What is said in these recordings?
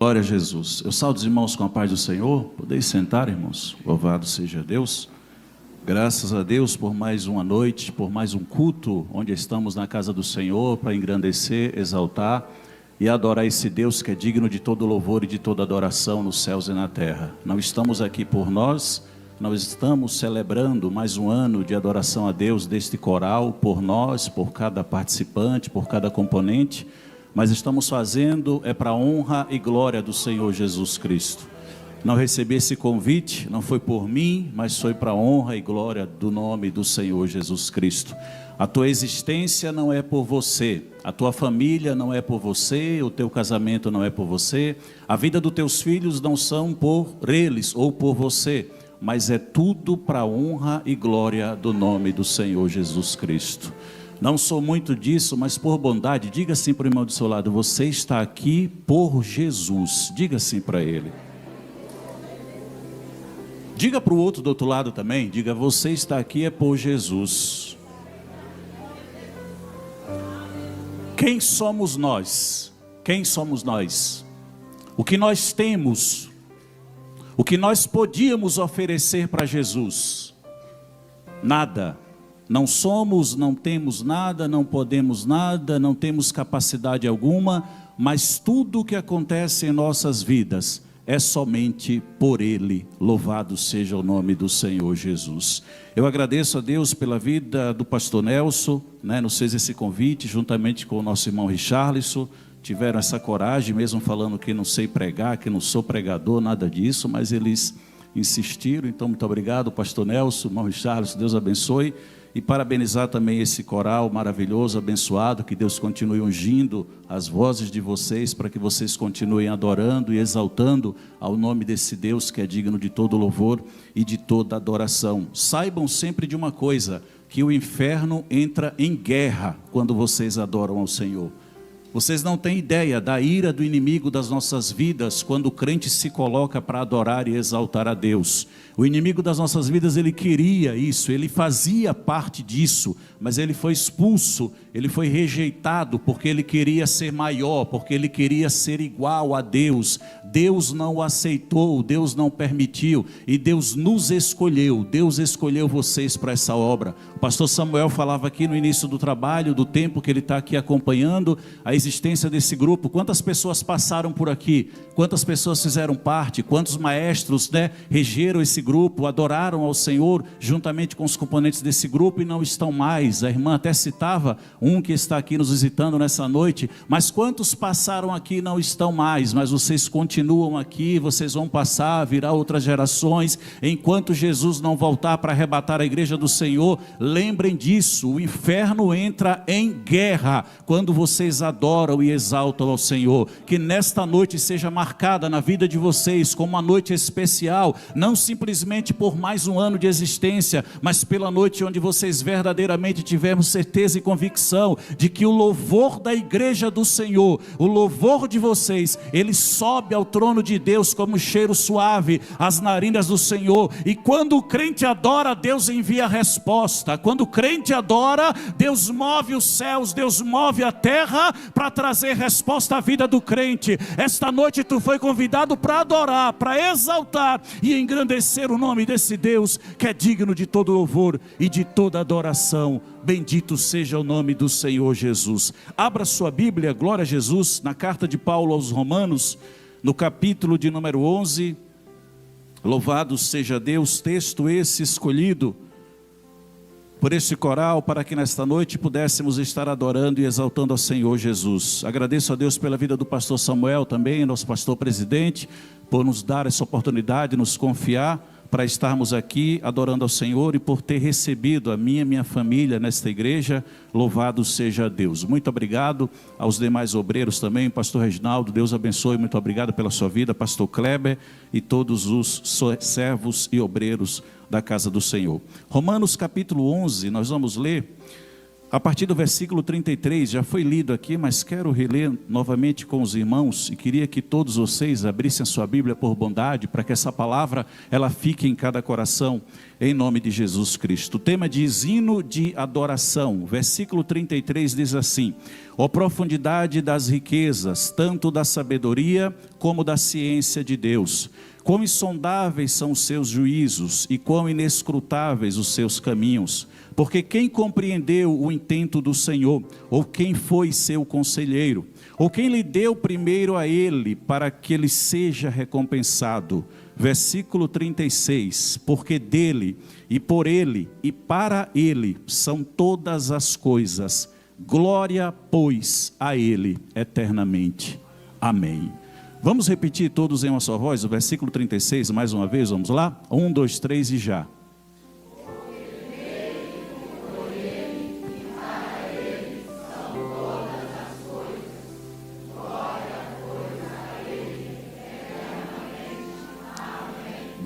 Glória a Jesus. Eu saúdo os irmãos com a paz do Senhor. Podeis sentar, irmãos. Louvado seja Deus. Graças a Deus por mais uma noite, por mais um culto, onde estamos na casa do Senhor para engrandecer, exaltar e adorar esse Deus que é digno de todo louvor e de toda adoração nos céus e na terra. Não estamos aqui por nós, nós estamos celebrando mais um ano de adoração a Deus deste coral, por nós, por cada participante, por cada componente, mas estamos fazendo para a honra e glória do Senhor Jesus Cristo. Não recebi esse convite, não foi por mim, mas foi para a honra e glória do nome do Senhor Jesus Cristo. A tua existência não é por você, a tua família não é por você, o teu casamento não é por você, a vida dos teus filhos não são por eles ou por você, mas é tudo para a honra e glória do nome do Senhor Jesus Cristo. Não sou muito disso, mas por bondade, diga assim para o irmão do seu lado: você está aqui por Jesus. Diga assim para ele. Diga para o outro do outro lado também, diga: você está aqui é por Jesus. Quem somos nós? Quem somos nós? O que nós temos? O que nós podíamos oferecer para Jesus? Nada. Não somos, não temos nada, não podemos nada, não temos capacidade alguma, mas tudo o que acontece em nossas vidas é somente por Ele. Louvado seja o nome do Senhor Jesus. Eu agradeço a Deus pela vida do pastor Nelson, nos fez esse convite, juntamente com o nosso irmão Richarlison. Tiveram essa coragem, mesmo falando que não sei pregar, que não sou pregador, nada disso, mas eles insistiram. Então, muito obrigado, pastor Nelson, irmão Richarlison, Deus abençoe. E parabenizar também esse coral maravilhoso, abençoado, que Deus continue ungindo as vozes de vocês, para que vocês continuem adorando e exaltando ao nome desse Deus que é digno de todo louvor e de toda adoração. Saibam sempre de uma coisa, que o inferno entra em guerra quando vocês adoram ao Senhor. Vocês não têm ideia da ira do inimigo das nossas vidas quando o crente se coloca para adorar e exaltar a Deus. O inimigo das nossas vidas, ele queria isso, ele fazia parte disso, mas ele foi expulso, ele foi rejeitado porque ele queria ser maior, porque ele queria ser igual a Deus. Deus não o aceitou, Deus não permitiu, e Deus nos escolheu, Deus escolheu vocês para essa obra. O pastor Samuel falava aqui no início do trabalho, do tempo que ele está aqui acompanhando a existência desse grupo. Quantas pessoas passaram por aqui, quantas pessoas fizeram parte, quantos maestros regeram esse grupo, adoraram ao Senhor juntamente com os componentes desse grupo e não estão mais. A irmã até citava um que está aqui nos visitando nessa noite, mas quantos passaram aqui e não estão mais, mas vocês continuam aqui, vocês vão passar, virá outras gerações, enquanto Jesus não voltar para arrebatar a igreja do Senhor. Lembrem disso, o inferno entra em guerra quando vocês adoram e exaltam ao Senhor. Que nesta noite seja marcada na vida de vocês como uma noite especial, não simplesmente por mais um ano de existência, mas pela noite onde vocês verdadeiramente tivermos certeza e convicção de que o louvor da igreja do Senhor, o louvor de vocês, ele sobe ao trono de Deus como um cheiro suave às narinas do Senhor. E quando o crente adora, Deus envia a resposta. Quando o crente adora, Deus move os céus, Deus move a terra para trazer resposta à vida do crente. Esta noite tu foi convidado para adorar, para exaltar e engrandecer o nome desse Deus que é digno de todo louvor e de toda adoração. Bendito seja o nome do Senhor Jesus. Abra sua Bíblia, glória a Jesus, na carta de Paulo aos Romanos, no capítulo de número 11. Louvado seja Deus, texto esse escolhido por este coral, para que nesta noite pudéssemos estar adorando e exaltando ao Senhor Jesus. Agradeço a Deus pela vida do pastor Samuel também, nosso pastor presidente, por nos dar essa oportunidade, nos confiar para estarmos aqui adorando ao Senhor e por ter recebido a minha família nesta igreja. Louvado seja Deus. Muito obrigado aos demais obreiros também, pastor Reginaldo, Deus abençoe, muito obrigado pela sua vida, pastor Kleber e todos os servos e obreiros da casa do Senhor. Romanos capítulo 11, nós vamos ler a partir do versículo 33, já foi lido aqui, mas quero reler novamente com os irmãos, e queria que todos vocês abrissem a sua Bíblia por bondade, para que essa palavra, ela fique em cada coração. em nome de Jesus Cristo. O tema diz hino de adoração. Versículo 33 diz assim: ó profundidade das riquezas, tanto da sabedoria como da ciência de Deus. Quão insondáveis são os seus juízos e quão inescrutáveis os seus caminhos. Porque quem compreendeu o intento do Senhor, ou quem foi seu conselheiro, ou quem lhe deu primeiro a ele, para que ele seja recompensado? Versículo 36, porque dele, e por ele, e para ele, são todas as coisas. Glória, pois, a ele eternamente. Amém. Vamos repetir todos em uma só voz o versículo 36, mais uma vez, vamos lá? 1, 2, 3 e já.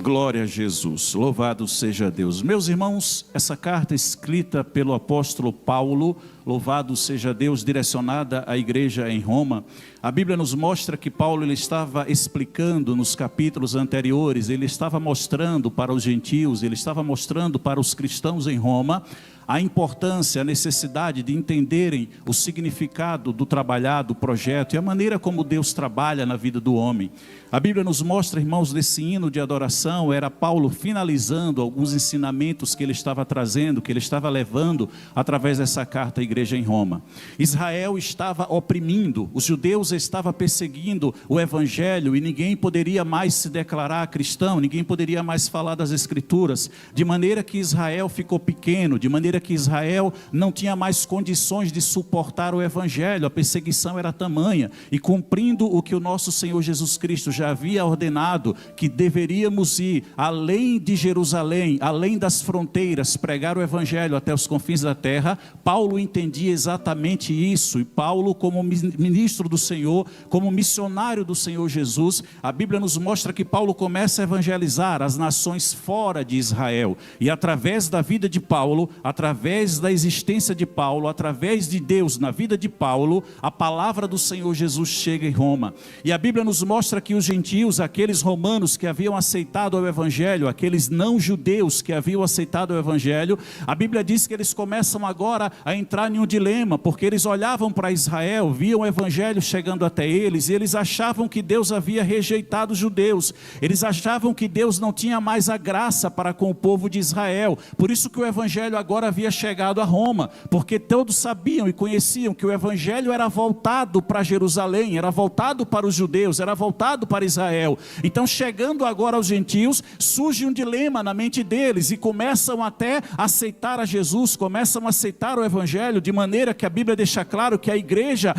Glória a Jesus, louvado seja Deus. Meus irmãos, essa carta escrita pelo apóstolo Paulo, louvado seja Deus, direcionada à igreja em Roma. A Bíblia nos mostra que Paulo ele estava explicando nos capítulos anteriores, ele estava mostrando para os gentios, ele estava mostrando para os cristãos em Roma a importância, a necessidade de entenderem o significado do trabalhar, do projeto e a maneira como Deus trabalha na vida do homem. A Bíblia nos mostra, irmãos, desse hino de adoração, era Paulo finalizando alguns ensinamentos que ele estava trazendo, que ele estava levando através dessa carta à igreja em Roma. Israel estava oprimindo, os judeus estavam perseguindo o evangelho e ninguém poderia mais se declarar cristão, ninguém poderia mais falar das escrituras, de maneira que Israel ficou pequeno, de maneira que Israel não tinha mais condições de suportar o evangelho, a perseguição era tamanha, e cumprindo o que o nosso Senhor Jesus Cristo já havia ordenado, que deveríamos ir além de Jerusalém, além das fronteiras, pregar o evangelho até os confins da terra. Paulo entendia exatamente isso, e Paulo, como ministro do Senhor, como missionário do Senhor Jesus, a Bíblia nos mostra que Paulo começa a evangelizar as nações fora de Israel, e através da vida de Paulo, através da existência de Paulo, através de Deus na vida de Paulo, a palavra do Senhor Jesus chega em Roma. E a Bíblia nos mostra que os gentios, aqueles romanos que haviam aceitado o evangelho, aqueles não judeus que haviam aceitado o evangelho, a Bíblia diz que eles começam agora a entrar em um dilema, porque eles olhavam para Israel, viam o evangelho chegando até eles, e eles achavam que Deus havia rejeitado os judeus, eles achavam que Deus não tinha mais a graça para com o povo de Israel, por isso que o evangelho agora havia chegado a Roma, porque todos sabiam e conheciam que o evangelho era voltado para Jerusalém, era voltado para os judeus, era voltado para Israel. Então, chegando agora aos gentios, surge um dilema na mente deles, e começam até a aceitar a Jesus, começam a aceitar o evangelho, de maneira que a Bíblia deixa claro que a igreja,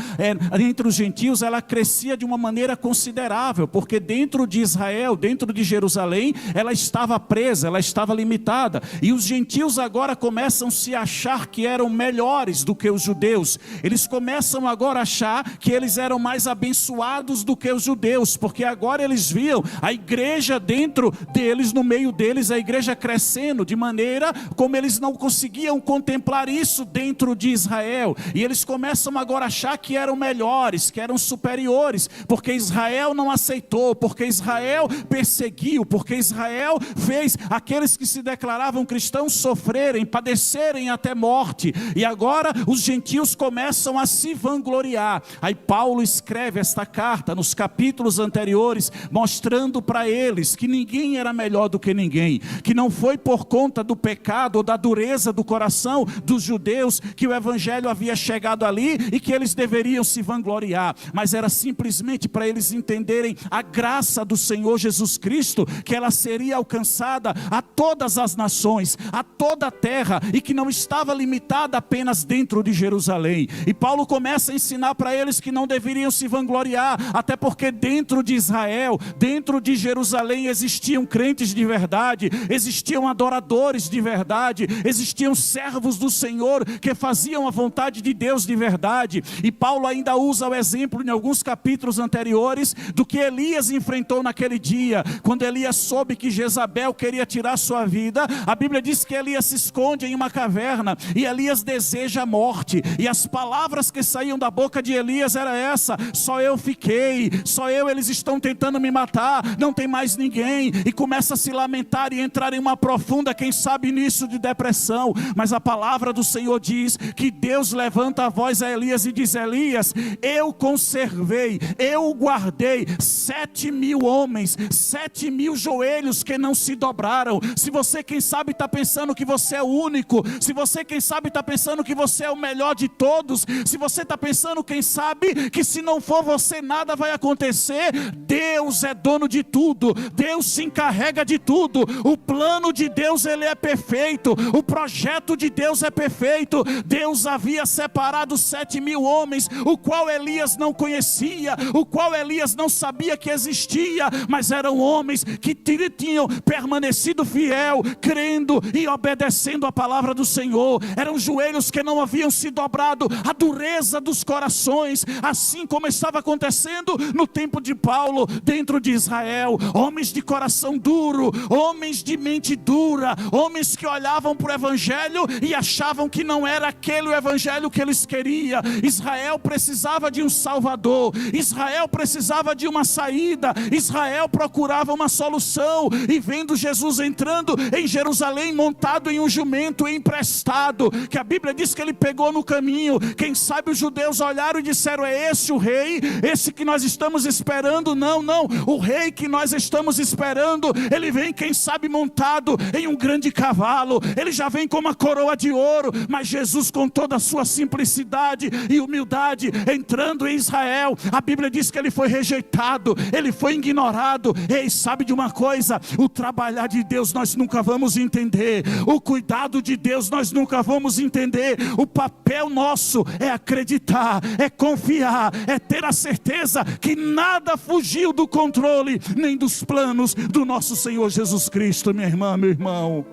entre os gentios, ela crescia de uma maneira considerável, porque dentro de Israel, dentro de Jerusalém, ela estava presa, ela estava limitada, e os gentios agora começam a se achar que eram melhores do que os judeus. Eles começam agora a achar que eles eram mais abençoados do que os judeus, porque agora eles viam a igreja dentro deles, no meio deles, a igreja crescendo, de maneira como eles não conseguiam contemplar isso dentro de Israel, e eles começam agora a achar que eram melhores, que eram superiores, porque Israel não aceitou, porque Israel perseguiu, porque Israel fez aqueles que se declaravam cristãos sofrerem, padecerem até morte, e agora os gentios começam a se vangloriar. Aí Paulo escreve esta carta nos capítulos anteriores, mostrando para eles que ninguém era melhor do que ninguém, que não foi por conta do pecado ou da dureza do coração dos judeus que o evangelho havia chegado ali e que eles deveriam se vangloriar, mas era simplesmente para eles entenderem a graça do Senhor Jesus Cristo, que ela seria alcançada a todas as nações, a toda a terra, e que não estava limitada apenas dentro de Jerusalém. E Paulo começa a ensinar para eles que não deveriam se vangloriar, até porque dentro de Israel, dentro de Jerusalém, existiam crentes de verdade, existiam adoradores de verdade, existiam servos do Senhor que faziam a vontade de Deus de verdade. E Paulo ainda usa o exemplo em alguns capítulos anteriores do que Elias enfrentou naquele dia, quando Elias soube que Jezabel queria tirar sua vida. A Bíblia diz que Elias se esconde em uma numa caverna, e Elias deseja a morte, e as palavras que saíam da boca de Elias era essa: só eu fiquei, só eu, eles estão tentando me matar, não tem mais ninguém, e começa a se lamentar e entrar em uma profunda, quem sabe início de depressão. Mas a palavra do Senhor diz que Deus levanta a voz a Elias e diz: Elias, eu conservei, eu guardei 7.000 homens, 7.000 joelhos que não se dobraram. Se você, quem sabe, está pensando que você é o único, se você, quem sabe, está pensando que você é o melhor de todos, se você está pensando, quem sabe, que se não for você nada vai acontecer, Deus é dono de tudo, Deus se encarrega de tudo. O plano de Deus, ele é perfeito, o projeto de Deus é perfeito. Deus havia separado 7.000 homens, o qual Elias não conhecia, o qual Elias não sabia que existia, mas eram homens que tinham permanecido fiel, crendo e obedecendo a palavra do Senhor. Eram joelhos que não haviam se dobrado à dureza dos corações, assim como estava acontecendo no tempo de Paulo dentro de Israel. Homens de coração duro, homens de mente dura, homens que olhavam para o evangelho e achavam que não era aquele o evangelho que eles queriam. Israel precisava de um salvador, Israel precisava de uma saída, Israel procurava uma solução, e vendo Jesus entrando em Jerusalém montado em um jumento emprestado, que a Bíblia diz que ele pegou no caminho, quem sabe os judeus olharam e disseram: é esse o rei? Esse que nós estamos esperando? Não, o rei que nós estamos esperando, ele vem, quem sabe, montado em um grande cavalo, ele já vem com uma coroa de ouro. Mas Jesus, com toda a sua simplicidade e humildade, entrando em Israel, a Bíblia diz que ele foi rejeitado, ele foi ignorado. Ei, sabe de uma coisa? O trabalhar de Deus nós nunca vamos entender, o cuidado de Deus nós nunca vamos entender. O papel nosso é acreditar, é confiar, é ter a certeza que nada fugiu do controle, nem dos planos do nosso Senhor Jesus Cristo. Minha irmã, meu irmão,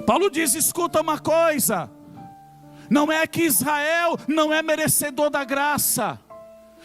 Paulo diz: escuta uma coisa, não é que Israel não é merecedor da graça,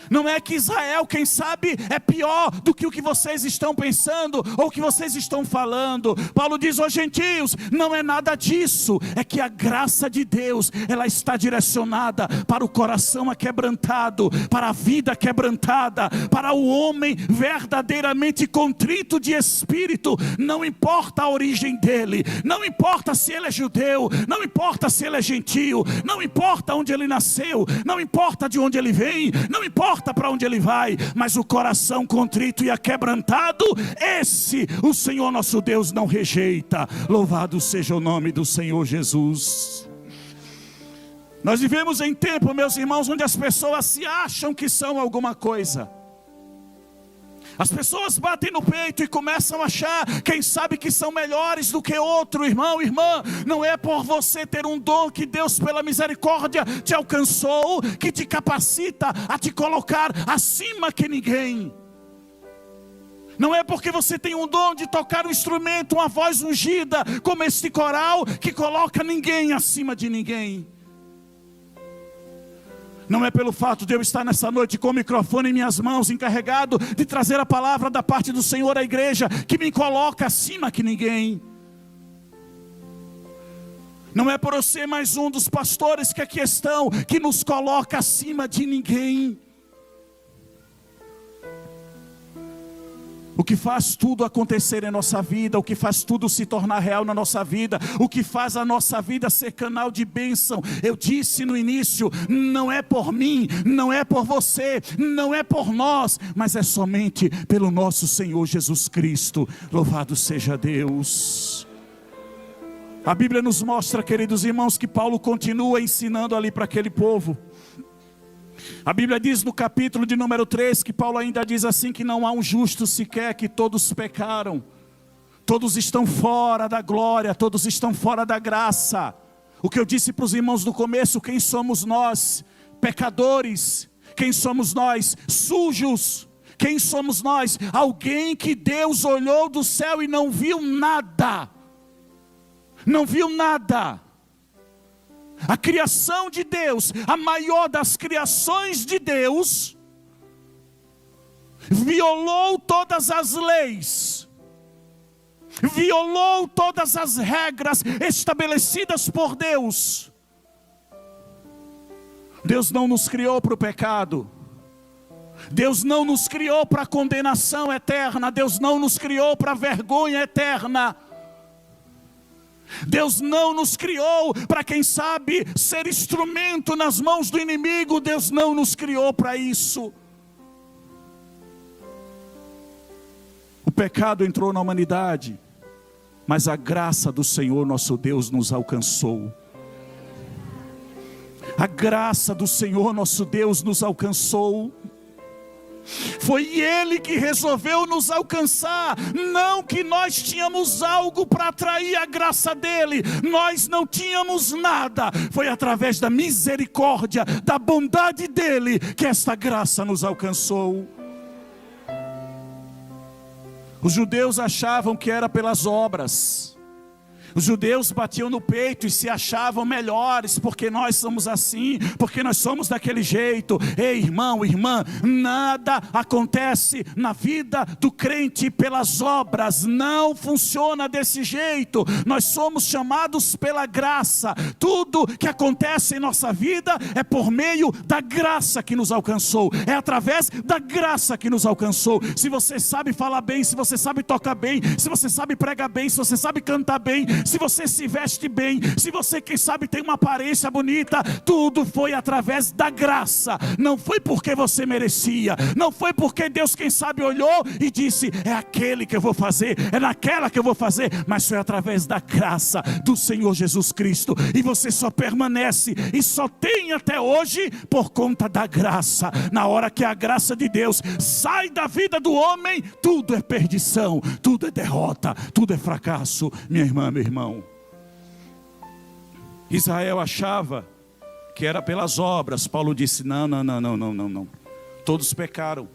não é que Israel, quem sabe, é pior do que o que vocês estão pensando ou o que vocês estão falando. Paulo diz: ó gentios, não é nada disso, é que a graça de Deus, ela está direcionada para o coração aquebrantado, para a vida quebrantada, para o homem verdadeiramente contrito de espírito. Não importa a origem dele, não importa se ele é judeu, não importa se ele é gentio, não importa onde ele nasceu, não importa de onde ele vem, não importa para onde ele vai, mas o coração contrito e aquebrantado, esse o Senhor nosso Deus não rejeita. Louvado seja o nome do Senhor Jesus. Nós vivemos em tempo, meus irmãos, onde as pessoas se acham que são alguma coisa. As pessoas batem no peito e começam a achar, quem sabe, que são melhores do que outro. Irmão, irmã, não é por você ter um dom que Deus pela misericórdia te alcançou, que te capacita a te colocar acima que ninguém. Não é porque você tem um dom de tocar um instrumento, uma voz ungida como este coral, que coloca ninguém acima de ninguém. Não é pelo fato de eu estar nessa noite com o microfone em minhas mãos, encarregado de trazer a palavra da parte do Senhor à igreja, que me coloca acima que ninguém. Não é por eu ser mais um dos pastores que aqui estão, que nos coloca acima de ninguém. O que faz tudo acontecer em nossa vida, o que faz tudo se tornar real na nossa vida, o que faz a nossa vida ser canal de bênção, eu disse no início, não é por mim, não é por você, não é por nós, mas é somente pelo nosso Senhor Jesus Cristo. Louvado seja Deus. A Bíblia nos mostra, queridos irmãos, que Paulo continua ensinando ali para aquele povo. A Bíblia diz no capítulo de número 3, que Paulo ainda diz assim, que não há um justo sequer, que todos pecaram, todos estão fora da glória, todos estão fora da graça. O que eu disse para os irmãos no começo: quem somos nós? Pecadores. Quem somos nós? Sujos. Quem somos nós? Alguém que Deus olhou do céu e não viu nada. Não viu nada. A criação de Deus, a maior das criações de Deus, violou todas as leis, violou todas as regras estabelecidas por Deus. Deus não nos criou para o pecado. Deus não nos criou para a condenação eterna. Deus não nos criou para a vergonha eterna. Deus não nos criou para, quem sabe, ser instrumento nas mãos do inimigo. Deus não nos criou para isso. O pecado entrou na humanidade, mas a graça do Senhor nosso Deus nos alcançou. A graça do Senhor nosso Deus nos alcançou. Foi Ele que resolveu nos alcançar. Não que nós tínhamos algo para atrair a graça dEle. Nós não tínhamos nada. Foi através da misericórdia, da bondade dEle, que esta graça nos alcançou. Os judeus achavam que era pelas obras. Os judeus batiam no peito e se achavam melhores, porque nós somos assim, porque nós somos daquele jeito. Ei, irmão, irmã, nada acontece na vida do crente pelas obras. Não funciona desse jeito. Nós somos chamados pela graça. Tudo que acontece em nossa vida é por meio da graça que nos alcançou. É através da graça que nos alcançou. Se você sabe falar bem, se você sabe tocar bem, se você sabe pregar bem, se você sabe cantar bem, se você se veste bem, se você, quem sabe, tem uma aparência bonita, tudo foi através da graça. Não foi porque você merecia, não foi porque Deus, quem sabe, olhou e disse: é aquele que eu vou fazer, é naquela que eu vou fazer, mas foi através da graça do Senhor Jesus Cristo. E você só permanece e só tem até hoje por conta da graça. Na hora que a graça de Deus sai da vida do homem, tudo é perdição, tudo é derrota, tudo é fracasso. Minha irmã, meu irmão, Israel achava que era pelas obras. Paulo disse: não. Todos pecaram.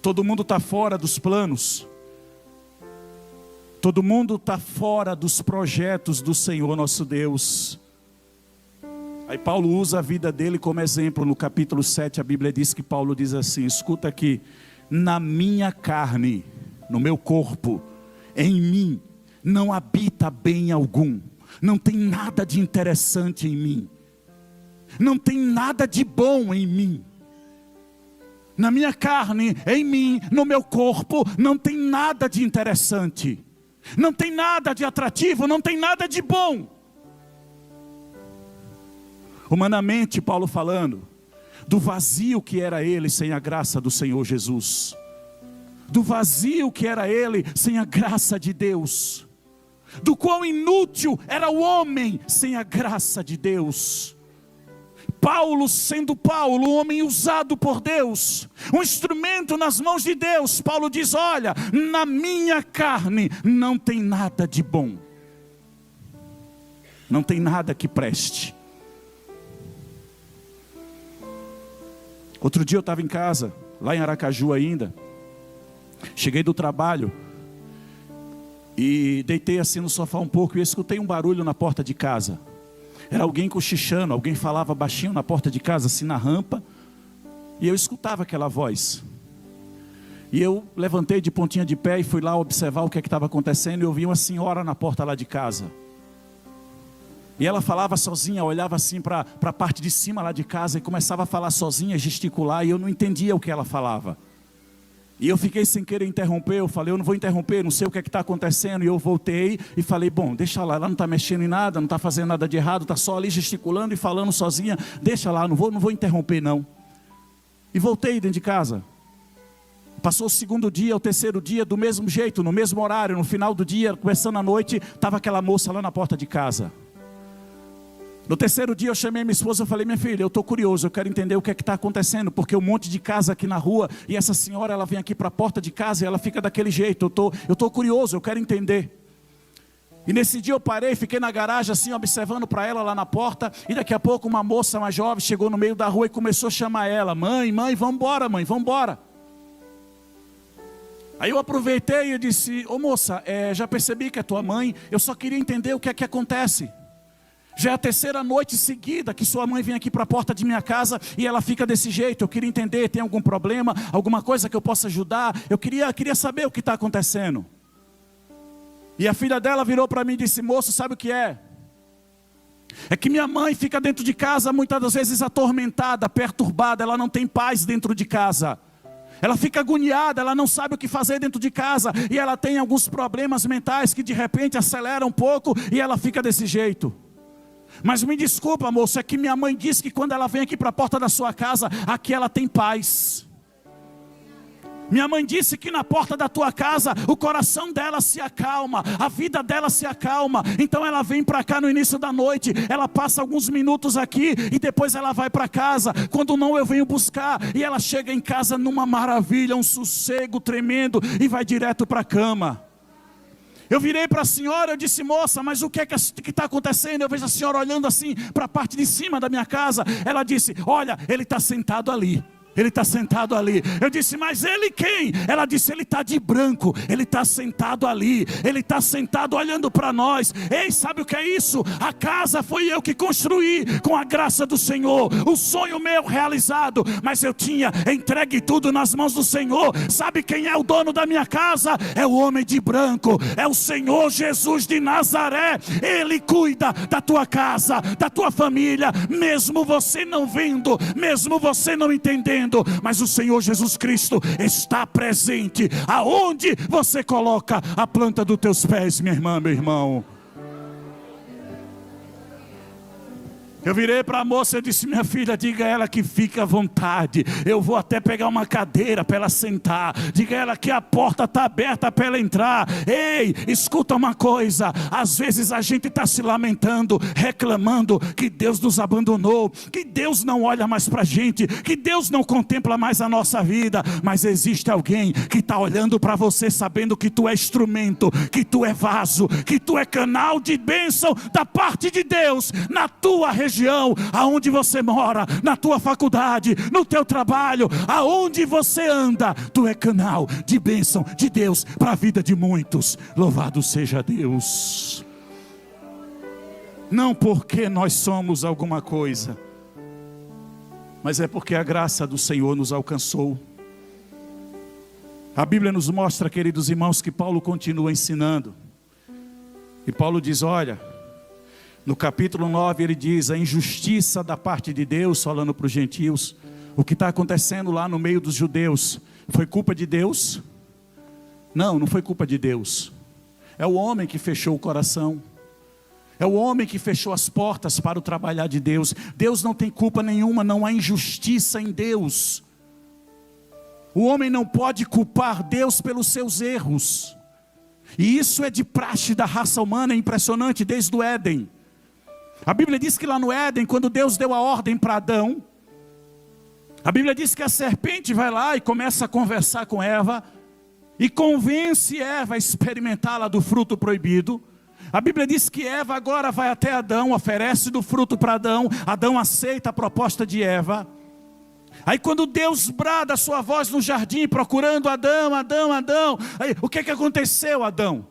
Todo mundo está fora dos planos. Todo mundo está fora dos projetos do Senhor nosso Deus. Aí Paulo usa a vida dele como exemplo. No capítulo 7 a Bíblia diz que Paulo diz assim: escuta aqui, na minha carne, no meu corpo, em mim, não habita bem algum. Não tem nada de interessante em mim. Não tem nada de bom em mim. Na minha carne, em mim, no meu corpo, não tem nada de interessante. Não tem nada de atrativo, não tem nada de bom. Humanamente, Paulo falando, do vazio que era ele sem a graça do Senhor Jesus. Do vazio que era ele sem a graça de Deus. Do quão inútil era o homem sem a graça de Deus. Paulo, sendo Paulo, um homem usado por Deus, um instrumento nas mãos de Deus, Paulo diz: olha, na minha carne não tem nada de bom. Não tem nada que preste. Outro dia eu estava em casa, lá em Aracaju ainda. Cheguei do trabalho e deitei assim no sofá um pouco e escutei um barulho na porta de casa. Era alguém cochichando, alguém falava baixinho na porta de casa, assim na rampa. E eu escutava aquela voz. E eu levantei de pontinha de pé e fui lá observar o que estava acontecendo. E eu vi uma senhora na porta lá de casa. E ela falava sozinha, olhava assim para a parte de cima lá de casa e começava a falar sozinha, gesticular. E eu não entendia o que ela falava. E eu fiquei sem querer interromper. Eu falei: eu não vou interromper, não sei o que está acontecendo. E eu voltei e falei: bom, deixa lá, ela não está mexendo em nada, não está fazendo nada de errado, está só ali gesticulando e falando sozinha. Deixa lá, não vou interromper não. E voltei dentro de casa. Passou o segundo dia, o terceiro dia, do mesmo jeito, no mesmo horário. No final do dia, começando a noite, estava aquela moça lá na porta de casa. No terceiro dia eu chamei minha esposa e falei: minha filha, eu estou curioso, eu quero entender o que é que está acontecendo, porque um monte de casa aqui na rua, e essa senhora, ela vem aqui para a porta de casa e ela fica daquele jeito. Eu estou curioso, eu quero entender. E nesse dia eu parei, fiquei na garagem assim, observando para ela lá na porta, e daqui a pouco uma moça mais jovem chegou no meio da rua e começou a chamar ela: mãe, vamos embora, mãe, vamos embora. Aí eu aproveitei e disse: ô moça, já percebi que é tua mãe, eu só queria entender o que é que acontece. Já é a terceira noite seguida que sua mãe vem aqui para a porta de minha casa e ela fica desse jeito. Eu queria entender, tem algum problema, alguma coisa que eu possa ajudar? Eu queria saber o que está acontecendo. E a filha dela virou para mim e disse: moço, sabe o que é? É que minha mãe fica dentro de casa muitas das vezes atormentada, perturbada, ela não tem paz dentro de casa. Ela fica agoniada, ela não sabe o que fazer dentro de casa. E ela tem alguns problemas mentais que de repente aceleram um pouco e ela fica desse jeito. Mas me desculpa, moço, é que minha mãe disse que quando ela vem aqui para a porta da sua casa, aqui ela tem paz. Minha mãe disse que na porta da tua casa, o coração dela se acalma, a vida dela se acalma. Então ela vem para cá no início da noite, ela passa alguns minutos aqui e depois ela vai para casa. Quando não, eu venho buscar e ela chega em casa numa maravilha, um sossego tremendo e vai direto para a cama. Eu virei para a senhora, eu disse: moça, mas o que é que está acontecendo? Eu vejo a senhora olhando assim para a parte de cima da minha casa. Ela disse: olha, ele está sentado ali. Ele está sentado ali. Eu disse: mas ele quem? Ela disse: ele está de branco, ele está sentado ali, ele está sentado olhando para nós. Ei, sabe o que é isso? A casa foi eu que construí com a graça do Senhor, o sonho meu realizado, mas eu tinha entregue tudo nas mãos do Senhor. Sabe quem é o dono da minha casa? É o homem de branco, é o Senhor Jesus de Nazaré. Ele cuida da tua casa, da tua família, mesmo você não vendo, mesmo você não entendendo, mas o Senhor Jesus Cristo está presente aonde você coloca a planta dos teus pés, minha irmã, meu irmão. Eu virei para a moça e disse: minha filha, diga a ela que fica à vontade. Eu vou até pegar uma cadeira para ela sentar. Diga a ela que a porta está aberta para ela entrar. Ei, escuta uma coisa. Às vezes a gente está se lamentando, reclamando que Deus nos abandonou, que Deus não olha mais para a gente, que Deus não contempla mais a nossa vida. Mas existe alguém que está olhando para você, sabendo que tu é instrumento, que tu é vaso, que tu é canal de bênção da parte de Deus na tua região, aonde você mora, na tua faculdade, no teu trabalho, aonde você anda. Tu é canal de bênção de Deus para a vida de muitos. Louvado seja Deus. Não porque nós somos alguma coisa, mas é porque a graça do Senhor nos alcançou. A Bíblia nos mostra, queridos irmãos, que Paulo continua ensinando. E Paulo diz: olha, no capítulo 9 ele diz: a injustiça da parte de Deus, falando para os gentios. O que está acontecendo lá no meio dos judeus, foi culpa de Deus? Não, não foi culpa de Deus. É o homem que fechou o coração. É o homem que fechou as portas para o trabalhar de Deus. Deus não tem culpa nenhuma, não há injustiça em Deus. O homem não pode culpar Deus pelos seus erros. E isso é de praxe da raça humana, é impressionante, desde o Éden. A Bíblia diz que lá no Éden, quando Deus deu a ordem para Adão, a Bíblia diz que a serpente vai lá e começa a conversar com Eva, e convence Eva a experimentá-la do fruto proibido. A Bíblia diz que Eva agora vai até Adão, oferece do fruto para Adão. Adão aceita a proposta de Eva. Aí quando Deus brada a sua voz no jardim, procurando Adão, Adão, Adão, aí, o que aconteceu, Adão?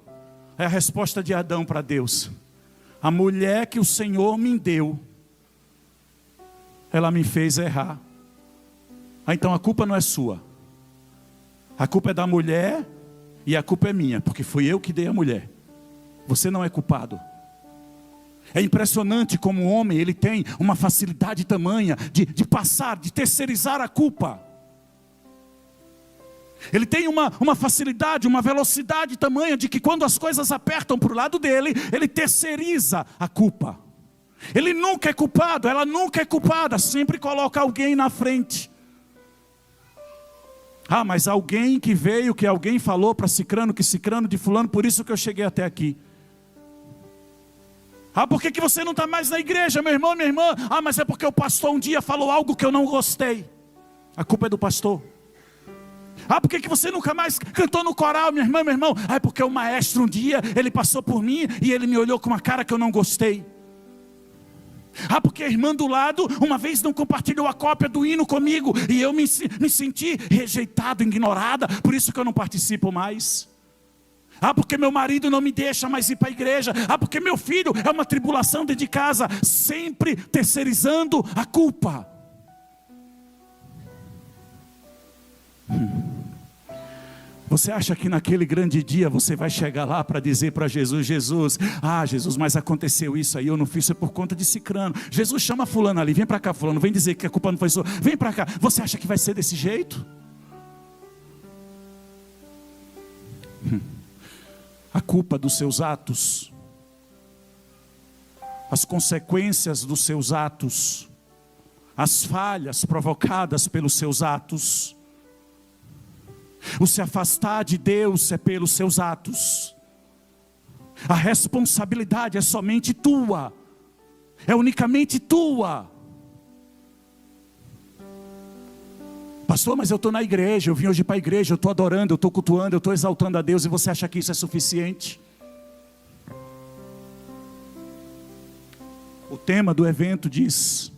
É a resposta de Adão para Deus: a mulher que o Senhor me deu, ela me fez errar. Então a culpa não é sua, a culpa é da mulher e a culpa é minha, porque fui eu que dei a mulher. Você não é culpado. É impressionante como o homem, ele tem uma facilidade tamanha de passar, de terceirizar a culpa. Ele tem uma facilidade, uma velocidade tamanha de que quando as coisas apertam para o lado dele, ele terceiriza a culpa. Ele nunca é culpado, ela nunca é culpada, sempre coloca alguém na frente. Ah, mas alguém que veio, que alguém falou para Cicrano, que Cicrano de fulano, por isso que eu cheguei até aqui. Ah, por que você não está mais na igreja, meu irmão, minha irmã? Ah, mas é porque o pastor um dia falou algo que eu não gostei. A culpa é do pastor. Ah, por que você nunca mais cantou no coral, minha irmã, meu irmão? Ah, é porque o maestro um dia, ele passou por mim e ele me olhou com uma cara que eu não gostei. Ah, porque a irmã do lado, uma vez não compartilhou a cópia do hino comigo e eu me senti rejeitado, ignorada, por isso que eu não participo mais. Ah, porque meu marido não me deixa mais ir para a igreja. Ah, porque meu filho é uma tribulação dentro de casa. Sempre terceirizando a culpa. Você acha que naquele grande dia você vai chegar lá para dizer para Jesus: Jesus, mas aconteceu isso aí, eu não fiz, isso por conta de cicrano. Jesus, chama fulano ali, vem para cá fulano, vem dizer que a culpa não foi sua, vem para cá. Você acha que vai ser desse jeito? A culpa dos seus atos, as consequências dos seus atos, as falhas provocadas pelos seus atos, o se afastar de Deus é pelos seus atos. A responsabilidade é somente tua, é unicamente tua. Pastor, mas eu estou na igreja, eu vim hoje para a igreja, eu estou adorando, eu estou cultuando, eu estou exaltando a Deus, e você acha que isso é suficiente? O tema do evento diz: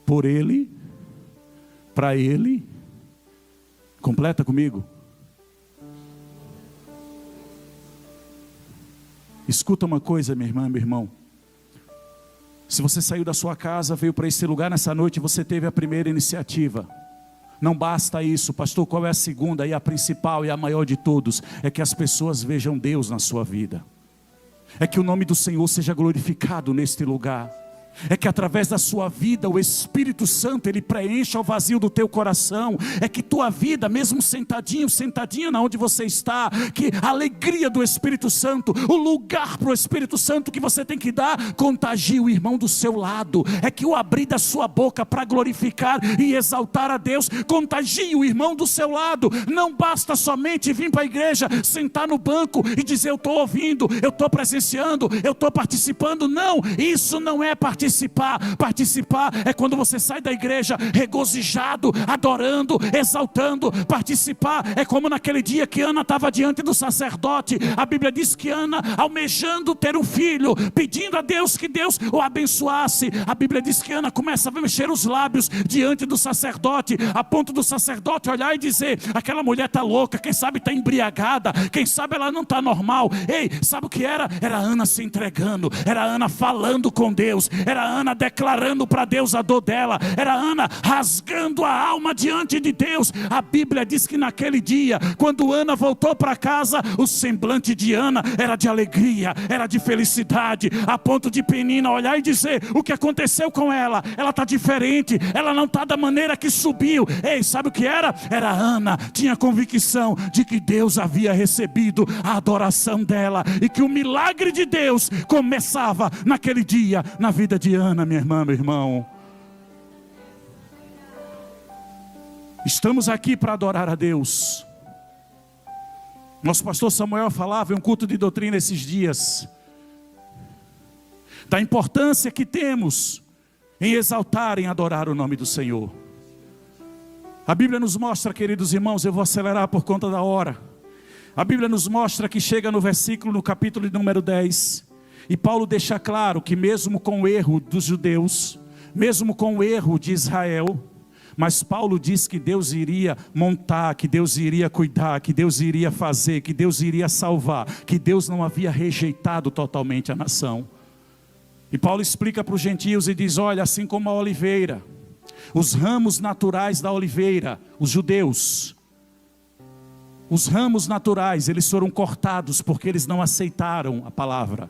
por Ele, para Ele. Completa comigo. Escuta uma coisa, minha irmã, meu irmão. Se você saiu da sua casa, veio para esse lugar nessa noite, você teve a primeira iniciativa. Não basta isso, pastor, qual é a segunda e a principal e a maior de todos? É que as pessoas vejam Deus na sua vida. É que o nome do Senhor seja glorificado neste lugar. É que através da sua vida o Espírito Santo ele preencha o vazio do teu coração. É que tua vida, mesmo sentadinho na onde você está, que a alegria do Espírito Santo, o lugar para o Espírito Santo que você tem que dar, contagie o irmão do seu lado. É que o abrir da sua boca para glorificar e exaltar a Deus, contagie o irmão do seu lado. Não basta somente vir para a igreja, sentar no banco e dizer: eu estou ouvindo, eu estou presenciando, eu estou participando. Não, isso não é participar. Participar é quando você sai da igreja regozijado, adorando, exaltando. Participar é como naquele dia que Ana estava diante do sacerdote. A Bíblia diz que Ana, almejando ter um filho, pedindo a Deus que Deus o abençoasse, a Bíblia diz que Ana começa a mexer os lábios diante do sacerdote, a ponto do sacerdote olhar e dizer: aquela mulher está louca, quem sabe está embriagada, quem sabe ela não está normal. Ei, sabe o que era? Era Ana se entregando, era Ana falando com Deus, era Ana declarando para Deus a dor dela, era Ana rasgando a alma diante de Deus. A Bíblia diz que naquele dia, quando Ana voltou para casa, o semblante de Ana era de alegria, era de felicidade, a ponto de Penina olhar e dizer: o que aconteceu com ela? Ela está diferente, ela não está da maneira que subiu. Ei, sabe o que era? Era Ana, tinha convicção de que Deus havia recebido a adoração dela, e que o milagre de Deus começava naquele dia, na vida de Ana, minha irmã, meu irmão. Estamos aqui para adorar a Deus. Nosso pastor Samuel falava em um culto de doutrina esses dias, da importância que temos em exaltar, em adorar o nome do Senhor. A Bíblia nos mostra, queridos irmãos, eu vou acelerar por conta da hora. A Bíblia nos mostra que chega no versículo, no capítulo de número 10, e Paulo deixa claro que mesmo com o erro dos judeus, mesmo com o erro de Israel, mas Paulo diz que Deus iria montar, que Deus iria cuidar, que Deus iria fazer, que Deus iria salvar, que Deus não havia rejeitado totalmente a nação. E Paulo explica para os gentios e diz: olha, assim como a oliveira, os ramos naturais da oliveira, os judeus, os ramos naturais, eles foram cortados porque eles não aceitaram a palavra.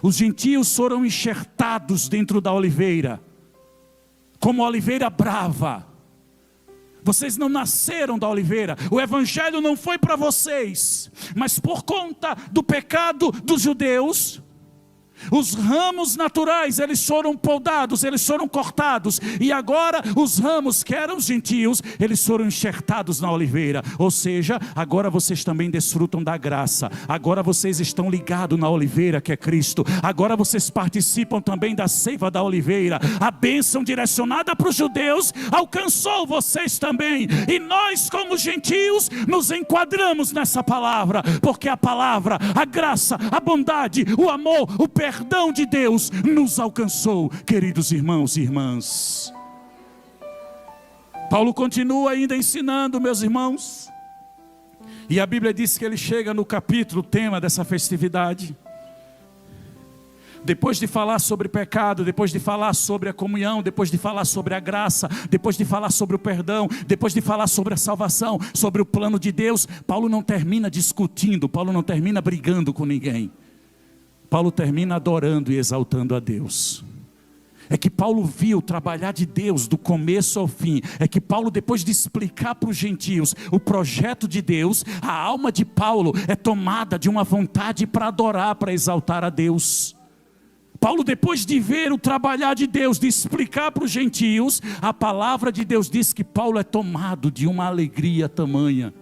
Os gentios foram enxertados dentro da oliveira, como a oliveira brava. Vocês não nasceram da oliveira, o evangelho não foi para vocês, mas por conta do pecado dos judeus, os ramos naturais, eles foram podados, eles foram cortados, e agora os ramos que eram gentios, eles foram enxertados na oliveira. Ou seja, agora vocês também desfrutam da graça, agora vocês estão ligados na oliveira que é Cristo, agora vocês participam também da seiva da oliveira. A bênção direcionada para os judeus alcançou vocês também, e nós como gentios nos enquadramos nessa palavra, porque a palavra, a graça, a bondade, o amor, o perdão de Deus nos alcançou, queridos irmãos e irmãs. Paulo continua ainda ensinando, meus irmãos, e a Bíblia diz que ele chega no capítulo, tema dessa festividade, Depois de falar sobre pecado, depois de falar sobre a comunhão, depois de falar sobre a graça, depois de falar sobre o perdão, depois de falar sobre a salvação, sobre o plano de Deus, Paulo não termina discutindo, Paulo não termina brigando com ninguém. Paulo termina adorando e exaltando a Deus. É que Paulo viu o trabalhar de Deus do começo ao fim. É que Paulo, depois de explicar para os gentios o projeto de Deus, a alma de Paulo é tomada de uma vontade para adorar, para exaltar a Deus. Paulo, depois de ver o trabalhar de Deus, de explicar para os gentios, a palavra de Deus diz que Paulo é tomado de uma alegria tamanha,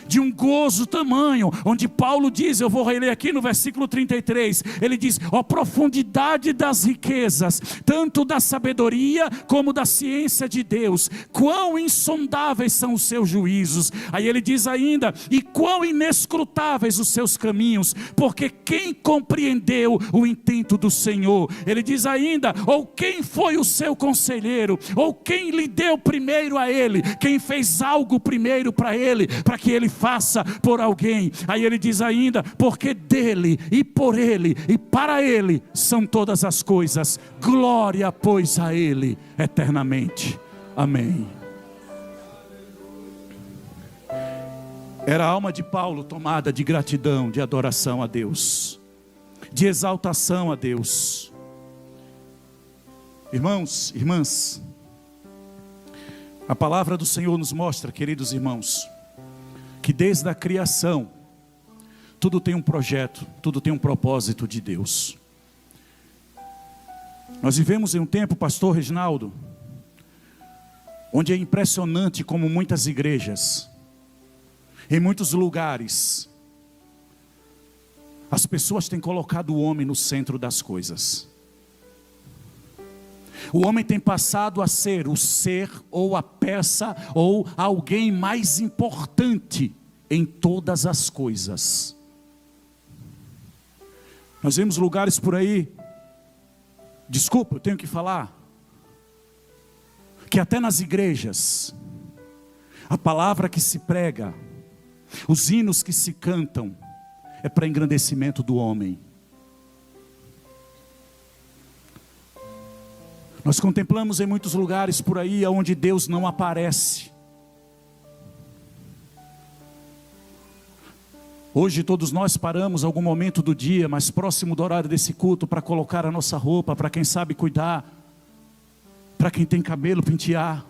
de um gozo tamanho, onde Paulo diz, eu vou reler aqui no versículo 33, ele diz, ó profundidade das riquezas, tanto da sabedoria como da ciência de Deus, quão insondáveis são os seus juízos. Aí ele diz ainda, e quão inescrutáveis os seus caminhos, porque quem compreendeu o intento do Senhor? Ele diz ainda, ou quem foi o seu conselheiro, ou quem lhe deu primeiro a ele, quem fez algo primeiro para ele, para que ele faça por alguém. Aí ele diz ainda, porque dele e por ele e para ele são todas as coisas, glória pois a ele eternamente, amém. Era a alma de Paulo tomada de gratidão, de adoração a Deus, de exaltação a Deus. Irmãos, irmãs, a palavra do Senhor nos mostra, queridos irmãos, que desde a criação, tudo tem um projeto, tudo tem um propósito de Deus. Nós vivemos em um tempo, pastor Reginaldo, onde é impressionante como muitas igrejas, em muitos lugares, as pessoas têm colocado o homem no centro das coisas. O homem tem passado a ser o ser ou a peça ou alguém mais importante em todas as coisas. Nós vemos lugares por aí, desculpa, eu tenho que falar, que até nas igrejas, a palavra que se prega, os hinos que se cantam, é para engrandecimento do homem. Nós contemplamos em muitos lugares por aí onde Deus não aparece. Hoje todos nós paramos algum momento do dia, mais próximo do horário desse culto, para colocar a nossa roupa, para quem sabe cuidar, para quem tem cabelo pentear,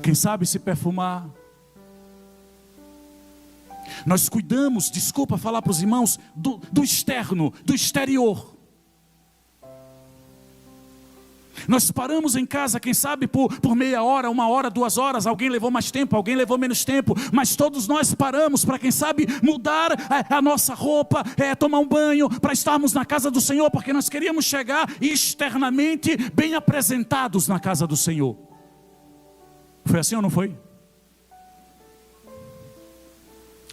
quem sabe se perfumar. Nós cuidamos, desculpa falar para os irmãos, do externo, do exterior. Nós paramos em casa, quem sabe por meia hora, 1 hora, 2 horas, alguém levou mais tempo, alguém levou menos tempo, mas todos nós paramos para quem sabe mudar a nossa roupa, tomar um banho, para estarmos na casa do Senhor, porque nós queríamos chegar externamente bem apresentados na casa do Senhor. Foi assim ou não foi?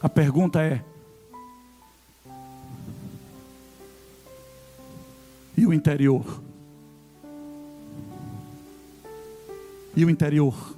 A pergunta é, e o interior? E o interior?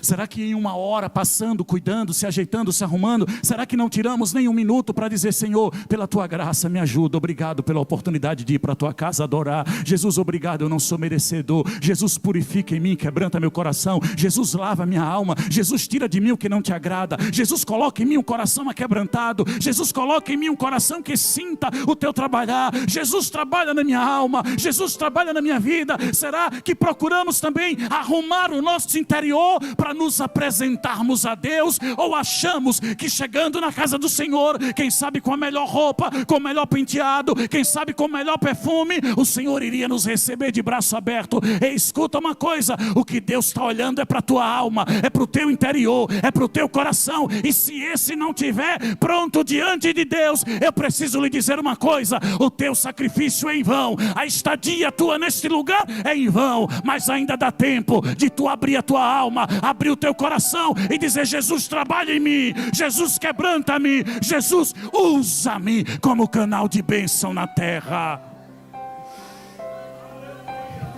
Será que em 1 hora, passando, cuidando, se ajeitando, se arrumando, será que não tiramos nem 1 minuto para dizer, Senhor, pela tua graça me ajuda, obrigado pela oportunidade de ir para a tua casa adorar. Jesus, obrigado, eu não sou merecedor. Jesus, purifica em mim, quebranta meu coração. Jesus, lava minha alma. Jesus, tira de mim o que não te agrada. Jesus, coloca em mim um coração aquebrantado. Jesus, coloca em mim um coração que sinta o teu trabalhar. Jesus, trabalha na minha alma. Jesus, trabalha na minha vida. Será que procuramos também arrumar o nosso interior para nos apresentarmos a Deus, ou achamos que chegando na casa do Senhor, quem sabe com a melhor roupa, com o melhor penteado, quem sabe com o melhor perfume, o Senhor iria nos receber de braço aberto? E escuta uma coisa, o que Deus está olhando é para a tua alma, é para o teu interior, é para o teu coração, e se esse não tiver pronto diante de Deus, eu preciso lhe dizer uma coisa, o teu sacrifício é em vão, a estadia tua neste lugar é em vão, mas ainda dá tempo de tu abrir a tua alma, abrir o teu coração e dizer, Jesus, trabalha em mim, Jesus, quebranta-me, Jesus, usa-me como canal de bênção na terra.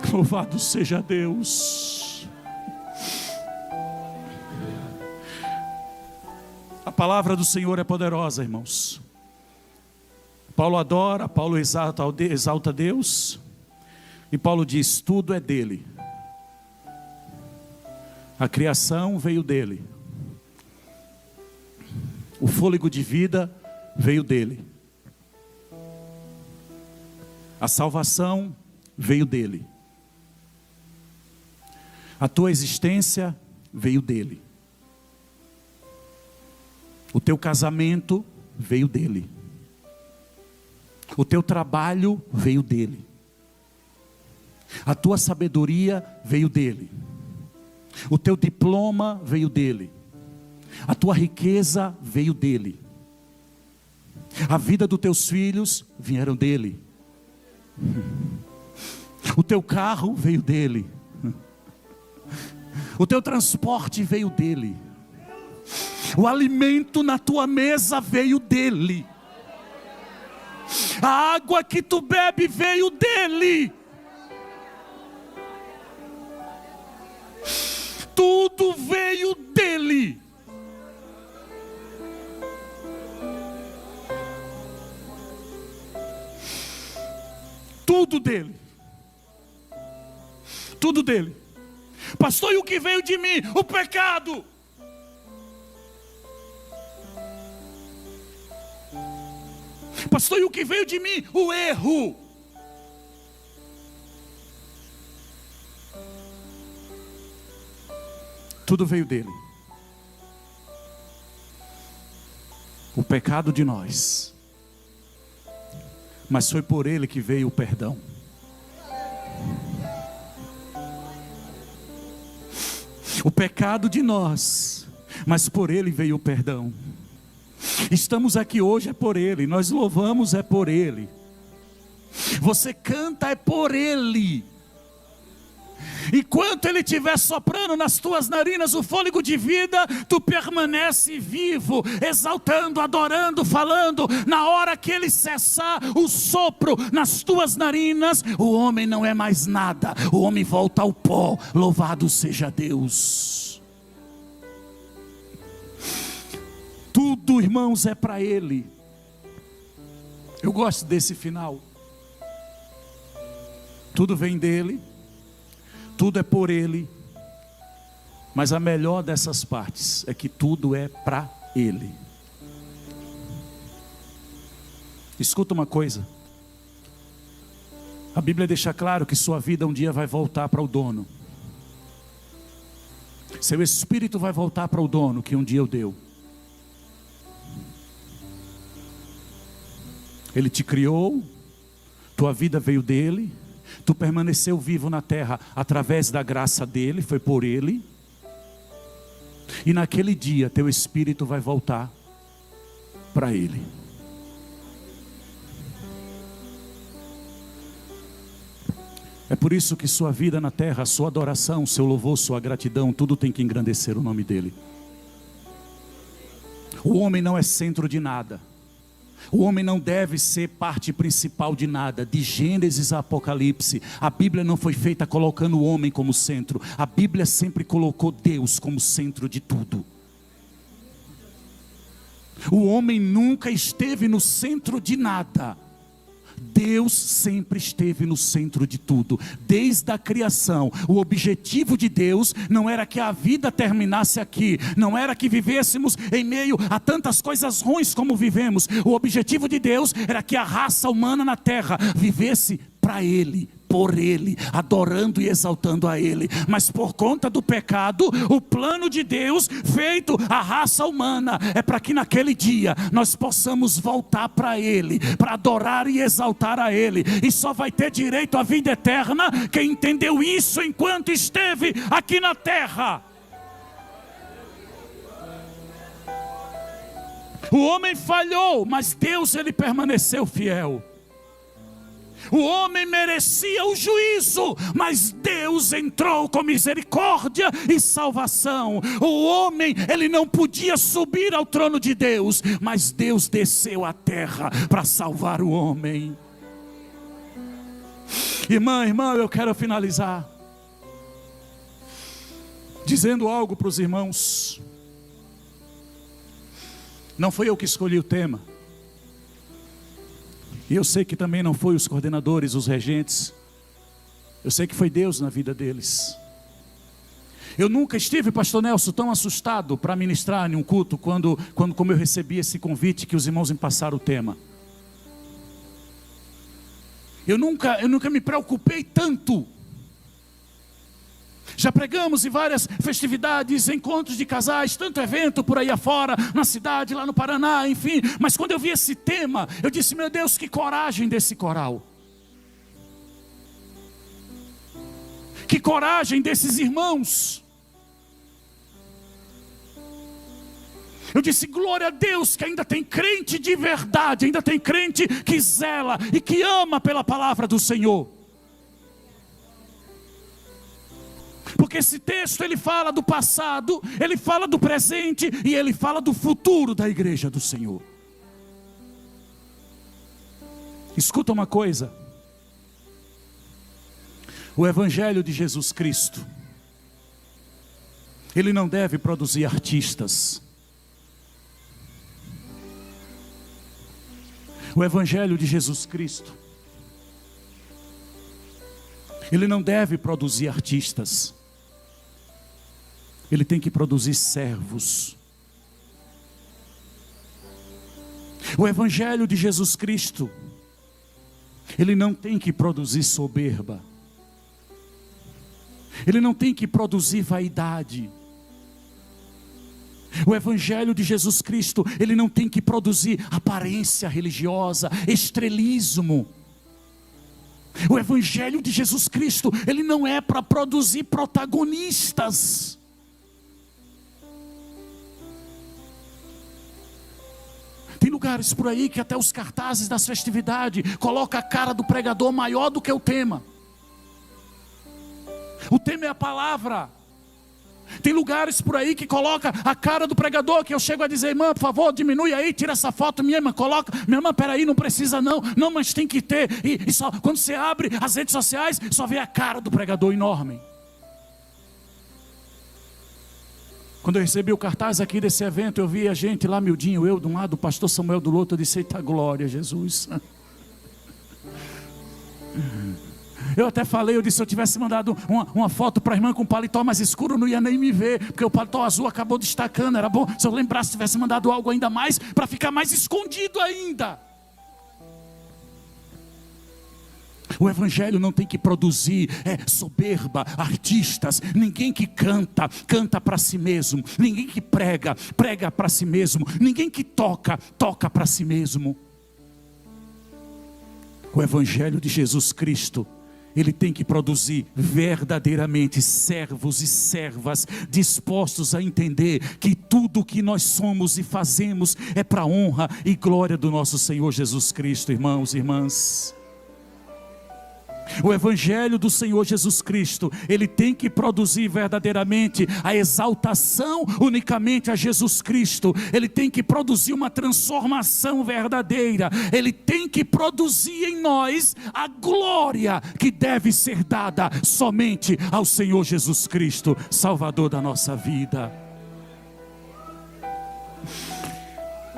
Louvado seja Deus. palavra do Senhor é poderosa, irmãos. Paulo adora, Paulo exalta Deus. E Paulo diz, tudo é dele. A criação veio dele. O fôlego de vida veio dele. A salvação veio dele. A tua existência veio dele. O teu casamento veio dele. O teu trabalho veio dele. A tua sabedoria veio dele. O teu diploma veio dele. A tua riqueza veio dele. A vida dos teus filhos vieram dele. O teu carro veio dele. O teu transporte veio dele. O alimento na tua mesa veio dele. A água que tu bebe veio dele. Tudo veio dele. Tudo dele. Tudo dele. Pastor, e o que veio de mim? O pecado. Pastor, e o que veio de mim? O erro. Tudo veio dele. O pecado de nós. Mas foi por ele que veio o perdão. O pecado de nós, mas por ele veio o perdão. Estamos aqui hoje é por ele, nós louvamos é por ele. Você canta é por ele. Enquanto ele estiver soprando nas tuas narinas o fôlego de vida, tu permanece vivo, exaltando, adorando, falando. Na hora que ele cessar o sopro nas tuas narinas, o homem não é mais nada, o homem volta ao pó. Louvado seja Deus. Tudo, irmãos, é para ele. Eu gosto desse final. Tudo vem dele. Tudo é por ele, mas a melhor dessas partes é que tudo é para ele. Escuta uma coisa, a Bíblia deixa claro que sua vida um dia vai voltar para o dono. Seu espírito vai voltar para o dono que um dia o deu. Ele te criou, tua vida veio dele. Tu permaneceu vivo na terra através da graça dele, foi por ele. E naquele dia teu espírito vai voltar para ele. É por isso que sua vida na terra, sua adoração, seu louvor, sua gratidão, tudo tem que engrandecer o nome dele. O homem não é centro de nada. O homem não deve ser parte principal de nada. De Gênesis a Apocalipse, a Bíblia não foi feita colocando o homem como centro. A Bíblia sempre colocou Deus como centro de tudo. O homem nunca esteve no centro de nada. Deus sempre esteve no centro de tudo. Desde a criação, o objetivo de Deus não era que a vida terminasse aqui, não era que vivêssemos em meio a tantas coisas ruins como vivemos. O objetivo de Deus era que a raça humana na terra vivesse para Ele, por Ele, adorando e exaltando a Ele. Mas por conta do pecado, o plano de Deus feito à raça humana é para que naquele dia nós possamos voltar para Ele, para adorar e exaltar a Ele. E só vai ter direito à vida eterna quem entendeu isso enquanto esteve aqui na terra. O homem falhou, mas Deus, ele permaneceu fiel. O homem merecia o juízo, mas Deus entrou com misericórdia e salvação. O homem, ele não podia subir ao trono de Deus, mas Deus desceu à terra para salvar o homem. Irmã, eu quero finalizar dizendo algo para os irmãos. Não foi eu que escolhi o tema. E eu sei que também não foi os coordenadores, os regentes. Eu sei que foi Deus na vida deles. Eu nunca estive, pastor Nelson, tão assustado para ministrar em um culto como eu recebi esse convite que os irmãos me passaram o tema. Eu nunca me preocupei tanto. Já pregamos em várias festividades, encontros de casais, tanto evento por aí afora, na cidade, lá no Paraná, enfim. Mas quando eu vi esse tema, eu disse, meu Deus, que coragem desse coral. Que coragem desses irmãos. Eu disse, glória a Deus que ainda tem crente de verdade, ainda tem crente que zela e que ama pela palavra do Senhor. Porque esse texto ele fala do passado, ele fala do presente e ele fala do futuro da igreja do Senhor. Escuta uma coisa. O Evangelho de Jesus Cristo, ele não deve produzir artistas. O Evangelho de Jesus Cristo, ele não deve produzir artistas. Ele tem que produzir servos. O Evangelho de Jesus Cristo, ele não tem que produzir soberba. Ele não tem que produzir vaidade. O Evangelho de Jesus Cristo, ele não tem que produzir aparência religiosa, estrelismo. O Evangelho de Jesus Cristo, ele não é para produzir protagonistas. Tem lugares por aí que até os cartazes das festividades colocam a cara do pregador maior do que o tema. O tema é a palavra. Tem lugares por aí que coloca a cara do pregador, que eu chego a dizer, irmã, por favor, diminui aí, tira essa foto minha irmã, coloca, minha irmã, peraí, não precisa não, mas tem que ter, e só, quando você abre as redes sociais, só vê a cara do pregador enorme. Quando eu recebi o cartaz aqui desse evento, eu vi a gente lá miudinho, eu de um lado, o pastor Samuel do outro, eu disse, eita glória, Jesus. Eu até falei, eu disse, se eu tivesse mandado uma foto para a irmã com paletó mais escuro, não ia nem me ver, porque o paletó azul acabou destacando, era bom, se eu lembrasse, tivesse mandado algo ainda mais, para ficar mais escondido ainda. O Evangelho não tem que produzir soberba, artistas, ninguém que canta para si mesmo, ninguém que prega para si mesmo, ninguém que toca para si mesmo. O Evangelho de Jesus Cristo, ele tem que produzir verdadeiramente servos e servas dispostos a entender que tudo o que nós somos e fazemos é para a honra e glória do nosso Senhor Jesus Cristo, irmãos e irmãs. O Evangelho do Senhor Jesus Cristo, ele tem que produzir verdadeiramente a exaltação unicamente a Jesus Cristo. Ele tem que produzir uma transformação verdadeira. Ele tem que produzir em nós a glória que deve ser dada somente ao Senhor Jesus Cristo, Salvador da nossa vida.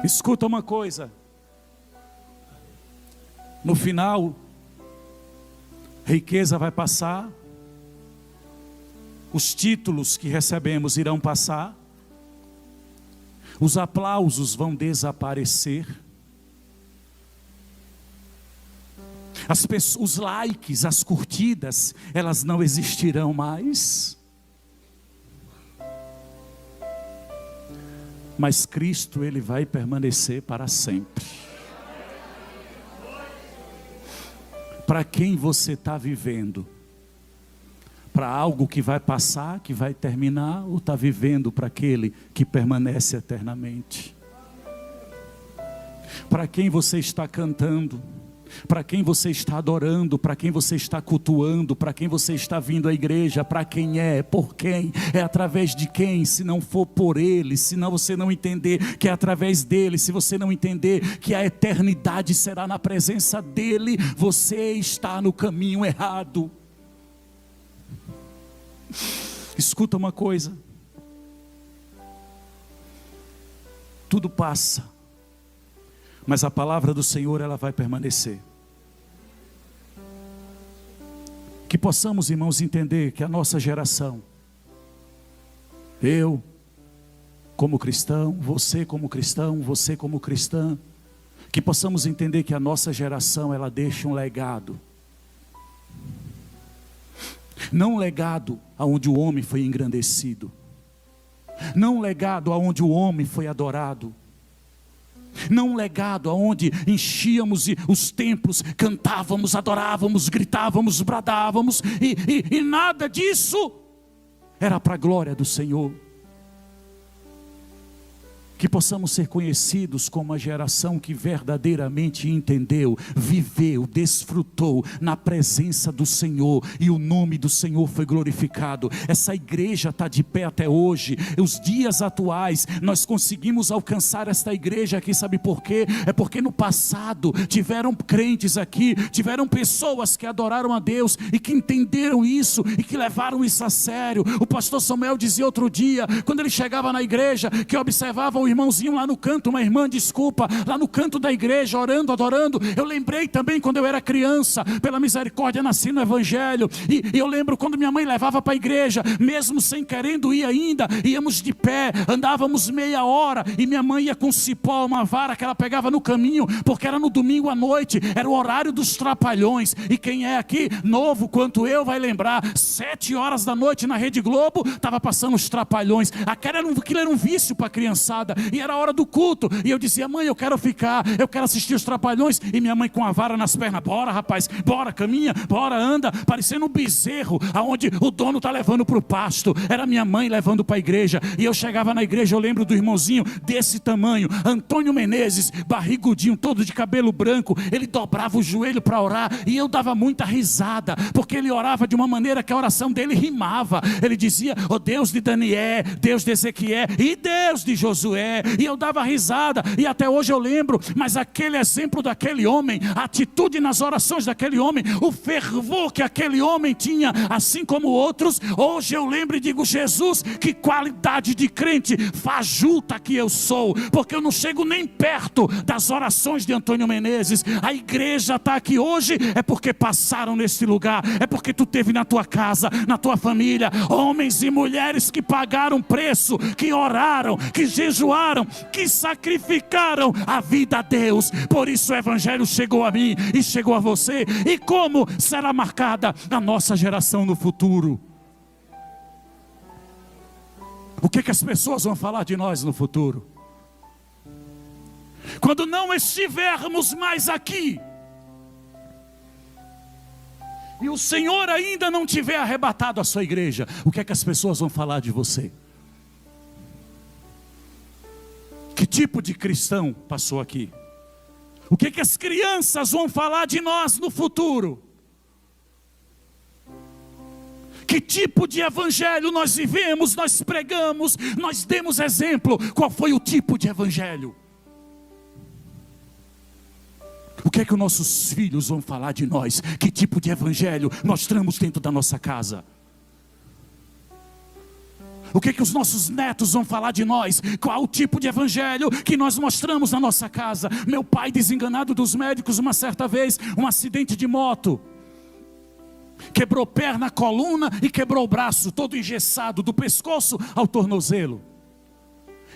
Escuta uma coisa. No final, riqueza vai passar, os títulos que recebemos irão passar, os aplausos vão desaparecer, os likes, as curtidas, elas não existirão mais, mas Cristo, ele vai permanecer para sempre. Para quem você está vivendo? Para algo que vai passar, que vai terminar, ou está vivendo para aquele que permanece eternamente? Para quem você está cantando? Para quem você está adorando? Para quem você está cultuando? Para quem você está vindo à igreja? Para quem é? Por quem? É através de quem? Se não for por Ele, se não você não entender que é através dEle, se você não entender que a eternidade será na presença dEle, você está no caminho errado. Escuta uma coisa. tudo passa, mas a palavra do Senhor, ela vai permanecer. Que possamos, irmãos, entender que a nossa geração, eu como cristão, você como cristã, que possamos entender que a nossa geração, ela deixa um legado. Não um legado aonde o homem foi engrandecido, não um legado aonde o homem foi adorado, não um legado aonde enchíamos os templos, cantávamos, adorávamos, gritávamos, bradávamos, e nada disso era para a glória do Senhor. Que possamos ser conhecidos como a geração que verdadeiramente entendeu, viveu, desfrutou na presença do Senhor, e o nome do Senhor foi glorificado. Essa igreja está de pé até hoje. Os dias atuais nós conseguimos alcançar esta igreja aqui, sabe por quê? É porque no passado tiveram crentes aqui, tiveram pessoas que adoraram a Deus e que entenderam isso e que levaram isso a sério. O pastor Samuel dizia outro dia, quando ele chegava na igreja, que observava o irmãozinho lá no canto, uma irmã, lá no canto da igreja, orando, adorando. Eu lembrei também quando eu era criança, pela misericórdia nasci no evangelho, e eu lembro quando minha mãe levava para a igreja, mesmo sem querendo ir ainda, íamos de pé, andávamos meia hora, e minha mãe ia com um cipó, uma vara que ela pegava no caminho, porque era no domingo à noite, era o horário dos trapalhões, e quem é aqui, novo quanto eu, vai lembrar, 7 horas da noite na Rede Globo, estava passando os trapalhões. Aquilo era um vício para a criançada, e era a hora do culto, e eu dizia, mãe, eu quero ficar, eu quero assistir os trapalhões, e minha mãe com a vara nas pernas, bora rapaz, bora, caminha, bora, anda, parecendo um bezerro, aonde o dono está levando para o pasto. Era minha mãe levando para a igreja, e eu chegava na igreja, eu lembro do irmãozinho desse tamanho, Antônio Menezes, barrigudinho, todo de cabelo branco, ele dobrava o joelho para orar, e eu dava muita risada, porque ele orava de uma maneira que a oração dele rimava. Ele dizia, ó Deus de Daniel, Deus de Ezequiel e Deus de Josué, e eu dava risada, e até hoje eu lembro. Mas aquele exemplo daquele homem, a atitude nas orações daquele homem, o fervor que aquele homem tinha, assim como outros, hoje eu lembro e digo, Jesus, que qualidade de crente fajuta que eu sou, porque eu não chego nem perto das orações de Antônio Menezes. A igreja está aqui hoje, é porque passaram nesse lugar, é porque tu teve na tua casa, na tua família, homens e mulheres que pagaram preço, que oraram, que jejuaram, que sacrificaram a vida a Deus. Por isso o evangelho chegou a mim e chegou a você. E como será marcada a nossa geração no futuro? O que as pessoas vão falar de nós no futuro? Quando não estivermos mais aqui, e o Senhor ainda não tiver arrebatado a sua igreja, o que as pessoas vão falar de você? Que tipo de cristão passou aqui? O que as crianças vão falar de nós no futuro? Que tipo de evangelho nós vivemos, nós pregamos, nós demos exemplo? Qual foi o tipo de evangelho? O que os nossos filhos vão falar de nós? Que tipo de evangelho mostramos dentro da nossa casa? O que os nossos netos vão falar de nós? Qual o tipo de evangelho que nós mostramos na nossa casa? Meu pai, desenganado dos médicos, uma certa vez, um acidente de moto, quebrou perna, coluna e quebrou o braço, todo engessado, do pescoço ao tornozelo,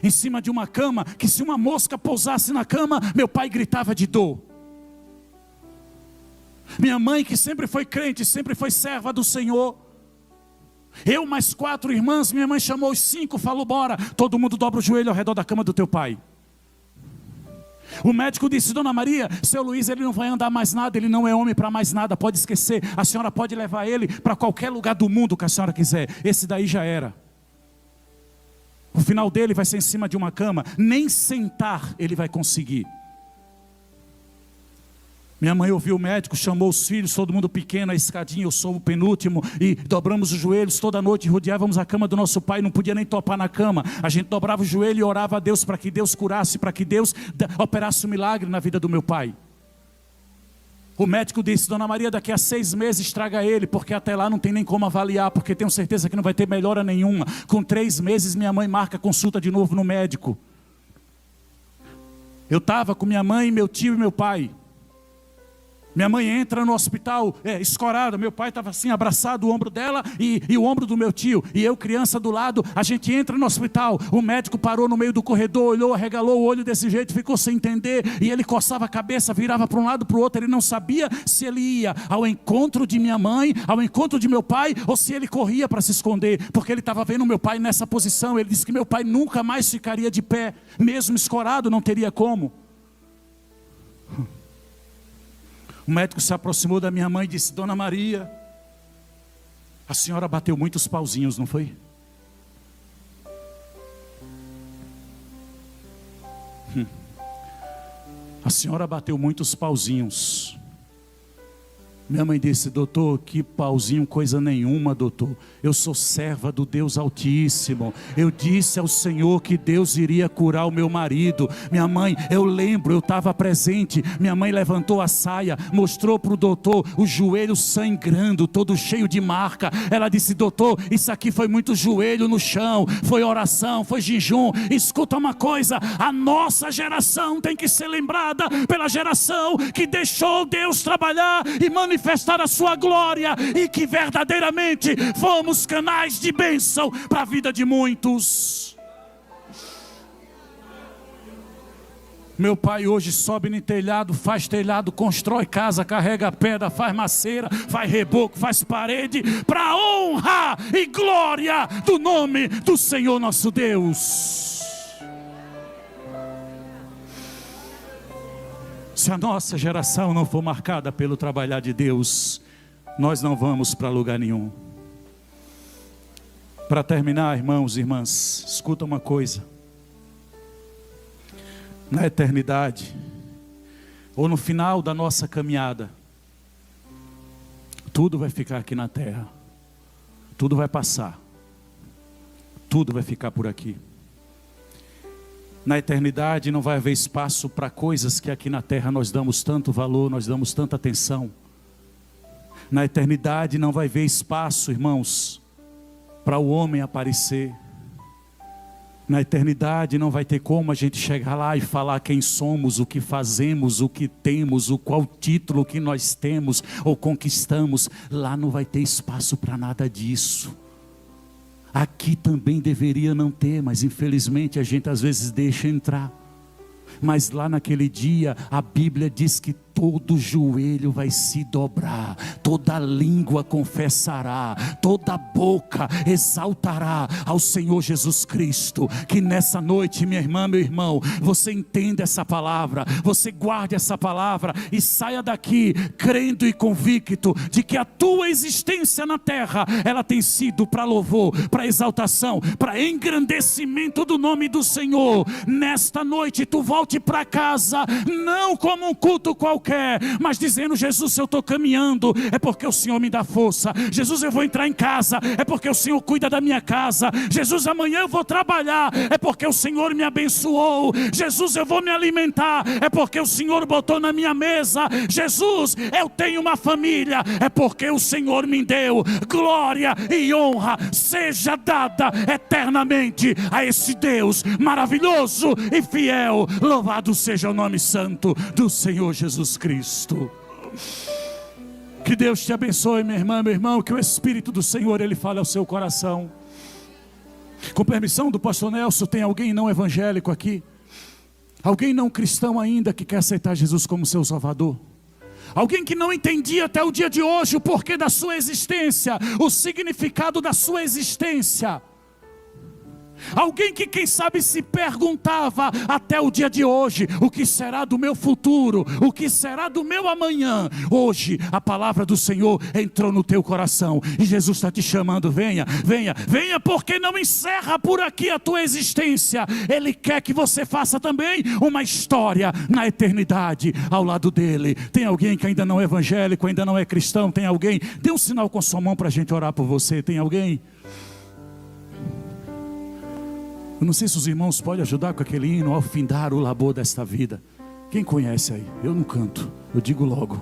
em cima de uma cama, que se uma mosca pousasse na cama, meu pai gritava de dor. Minha mãe, que sempre foi crente, sempre foi serva do Senhor, eu mais 4 irmãs, minha mãe chamou os 5, falou, bora, todo mundo dobra o joelho ao redor da cama do teu pai. O médico disse, dona Maria, seu Luiz, ele não vai andar mais nada, ele não é homem para mais nada, pode esquecer, a senhora pode levar ele para qualquer lugar do mundo que a senhora quiser, esse daí já era. O final dele vai ser em cima de uma cama, nem sentar ele vai conseguir. Minha mãe ouviu o médico, chamou os filhos, todo mundo pequeno, a escadinha, eu sou o penúltimo, e dobramos os joelhos toda noite, rodeávamos a cama do nosso pai, não podia nem topar na cama, a gente dobrava o joelho e orava a Deus para que Deus curasse, para que Deus operasse um milagre na vida do meu pai. O médico disse, dona Maria, daqui a 6 meses traga ele, porque até lá não tem nem como avaliar, porque tenho certeza que não vai ter melhora nenhuma. Com 3 meses minha mãe marca consulta de novo no médico. Eu estava com minha mãe, meu tio e meu pai. Minha mãe entra no hospital, escorada. Meu pai estava assim, abraçado, o ombro dela e o ombro do meu tio. E eu, criança do lado, a gente entra no hospital. O médico parou no meio do corredor, olhou, arregalou o olho desse jeito, ficou sem entender. E ele coçava a cabeça, virava para um lado, para o outro. Ele não sabia se ele ia ao encontro de minha mãe, ao encontro de meu pai, ou se ele corria para se esconder. Porque ele estava vendo meu pai nessa posição. Ele disse que meu pai nunca mais ficaria de pé. Mesmo escorado, não teria como. O médico se aproximou da minha mãe e disse: Dona Maria, a senhora bateu muitos pauzinhos, não foi? A senhora bateu muitos pauzinhos. Minha mãe disse: doutor, que pauzinho, coisa nenhuma, doutor. Eu sou serva do Deus Altíssimo. Eu disse ao Senhor que Deus iria curar o meu marido. Minha mãe, eu lembro, eu estava presente. Minha mãe levantou a saia, mostrou para o doutor o joelho sangrando, todo cheio de marca. Ela disse: doutor, isso aqui foi muito joelho no chão, foi oração, foi jejum. Escuta uma coisa, a nossa geração tem que ser lembrada pela geração que deixou Deus trabalhar e manifestar a sua glória, e que verdadeiramente fomos canais de bênção para a vida de muitos. Meu pai hoje sobe no telhado, faz telhado, constrói casa, carrega pedra, faz maceira, faz reboco, faz parede, para honra e glória do nome do Senhor nosso Deus. Se a nossa geração não for marcada pelo trabalhar de Deus, nós não vamos para lugar nenhum. Para terminar, irmãos e irmãs, escuta uma coisa. Na eternidade, ou no final da nossa caminhada, tudo vai ficar aqui na terra. Tudo vai passar. Tudo vai ficar por aqui. Na eternidade não vai haver espaço para coisas que aqui na terra nós damos tanto valor, nós damos tanta atenção. Na eternidade não vai haver espaço, irmãos, para o homem aparecer. Na eternidade não vai ter como a gente chegar lá e falar quem somos, o que fazemos, o que temos, o qual título que nós temos ou conquistamos. Lá não vai ter espaço para nada disso. Aqui também deveria não ter, mas infelizmente a gente às vezes deixa entrar. Mas lá naquele dia a Bíblia diz que todo joelho vai se dobrar, toda língua confessará, toda boca exaltará ao Senhor Jesus Cristo. Que nessa noite, minha irmã, meu irmão, você entenda essa palavra, você guarde essa palavra e saia daqui crendo e convicto de que a tua existência na terra, ela tem sido para louvor, para exaltação, para engrandecimento do nome do Senhor. Nesta noite tu volte para casa, não como um culto qualquer, mas dizendo: Jesus, eu estou caminhando, é porque o Senhor me dá força. Jesus, eu vou entrar em casa, é porque o Senhor cuida da minha casa. Jesus, amanhã eu vou trabalhar, é porque o Senhor me abençoou. Jesus, eu vou me alimentar, é porque o Senhor botou na minha mesa. Jesus, eu tenho uma família, é porque o Senhor me deu. Glória e honra seja dada eternamente a esse Deus maravilhoso e fiel. Louvado seja o nome santo do Senhor Jesus Cristo. Que Deus te abençoe, minha irmã, meu irmão. Que o Espírito do Senhor, Ele fale ao seu coração. Com permissão do pastor Nelson, tem alguém não evangélico aqui? Alguém não cristão ainda que quer aceitar Jesus como seu Salvador? Alguém que não entendia até o dia de hoje o porquê da sua existência, o significado da sua existência? Alguém que quem sabe se perguntava até o dia de hoje: o que será do meu futuro? O que será do meu amanhã? Hoje a palavra do Senhor entrou no teu coração e Jesus está te chamando: venha, venha, venha, porque não encerra por aqui a tua existência. Ele quer que você faça também uma história na eternidade ao lado dele. Tem alguém que ainda não é evangélico, ainda não é cristão? Tem alguém? Dê um sinal com a sua mão para a gente orar por você. Tem alguém? Eu não sei se os irmãos podem ajudar com aquele hino: ao findar o labor desta vida. Quem conhece aí? Eu não canto, eu digo logo.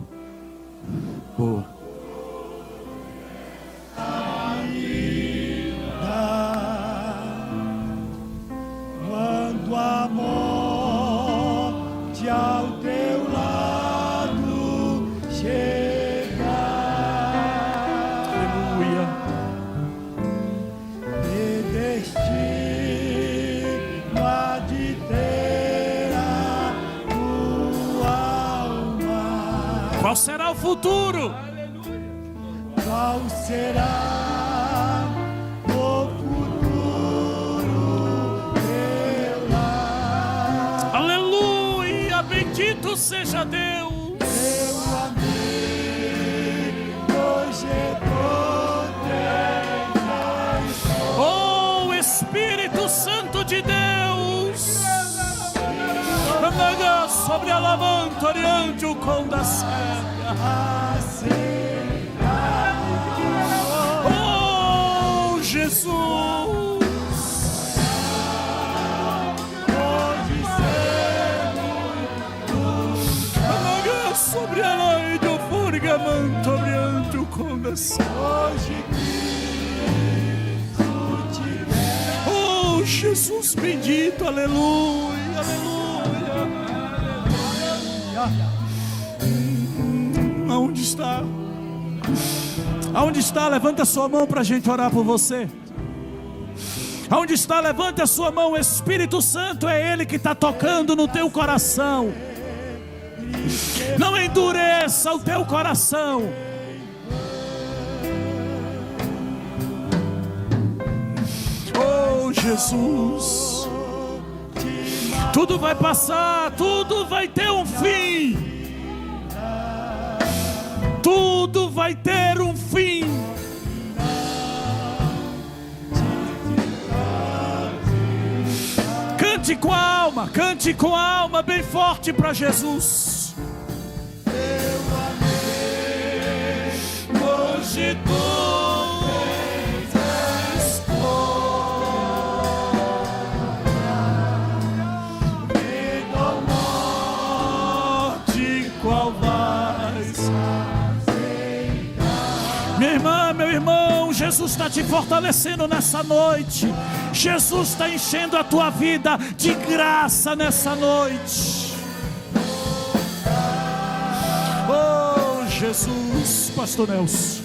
Boa. Quando amor Qual será o futuro? Qual será o futuro, meu lar? Aleluia, bendito seja Deus. Meu amigo Jesus, Oh, Espírito Santo de Deus, sobre a lamanta oriente o com da serra. Oh, Jesus, sobre a lei do furgamento oriente o com da serra. Oh, Jesus bendito, aleluia, aleluia. Aonde está? Aonde está? Levanta a sua mão para a gente orar por você. Aonde está? Levanta a sua mão. O Espírito Santo é Ele que está tocando no teu coração. Não endureça o teu coração. Oh, Jesus, tudo vai passar, tudo vai ter um fim. Tudo vai ter um fim. Cante com a alma bem forte para Jesus. Hoje tu és vida ou morte, qual vais aceitar? Minha irmã, meu irmão, Jesus está te fortalecendo nessa noite. Jesus está enchendo a tua vida de graça nessa noite. Oh, Jesus, Pastor Nelson.